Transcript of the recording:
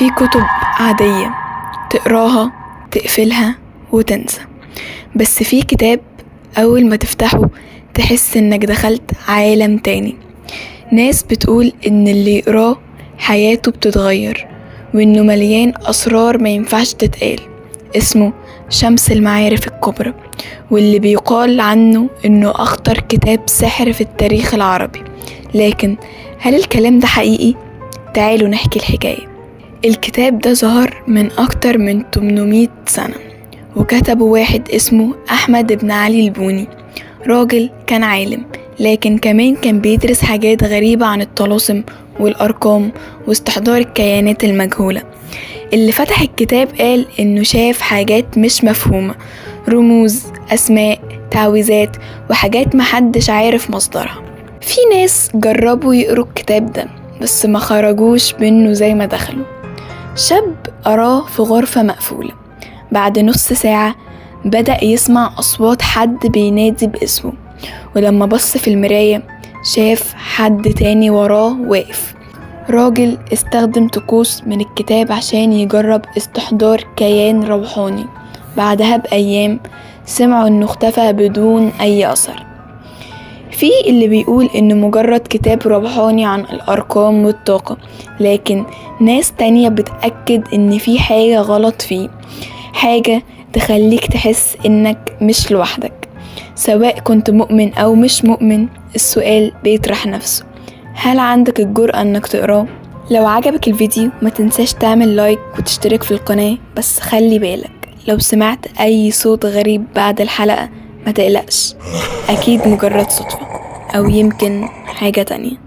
في كتب عادية تقراها تقفلها وتنسى، بس في كتاب أول ما تفتحه تحس إنك دخلت عالم تاني. ناس بتقول إن اللي يقراه حياته بتتغير، وإنه مليان أسرار ما ينفعش تتقال. اسمه شمس المعارف الكبرى، واللي بيقال عنه إنه أخطر كتاب سحر في التاريخ العربي. لكن هل الكلام ده حقيقي؟ تعالوا نحكي الحكاية. الكتاب ده ظهر من أكتر من 800 سنة، وكتبه واحد اسمه أحمد بن علي البوني. راجل كان عالم، لكن كمان كان بيدرس حاجات غريبة عن الطلاسم والأرقام واستحضار الكيانات المجهولة. اللي فتح الكتاب قال إنه شاف حاجات مش مفهومة، رموز، أسماء، تعويذات، وحاجات محدش عارف مصدرها. في ناس جربوا يقروا الكتاب ده بس ما خرجوش منه زي ما دخلوا. شاب قراه في غرفة مقفولة، بعد نص ساعة بدأ يسمع أصوات حد بينادي باسمه، ولما بص في المراية شاف حد تاني وراه واقف. راجل استخدم طقوس من الكتاب عشان يجرب استحضار كيان روحاني. بعدها بأيام سمعوا إنه اختفى بدون أي أثر. في اللي بيقول إنه مجرد كتاب روحاني عن الأرقام والطاقة، لكن ناس تانية بتأكد إن في حاجة غلط فيه، حاجة تخليك تحس إنك مش لوحدك. سواء كنت مؤمن أو مش مؤمن، السؤال بيطرح نفسه: هل عندك الجرأة إنك تقراه؟ لو عجبك الفيديو ما تنساش تعمل لايك وتشترك في القناة، بس خلي بالك لو سمعت أي صوت غريب بعد الحلقة ما تقلقش، أكيد مجرد صدفة أو يمكن حاجة تانية.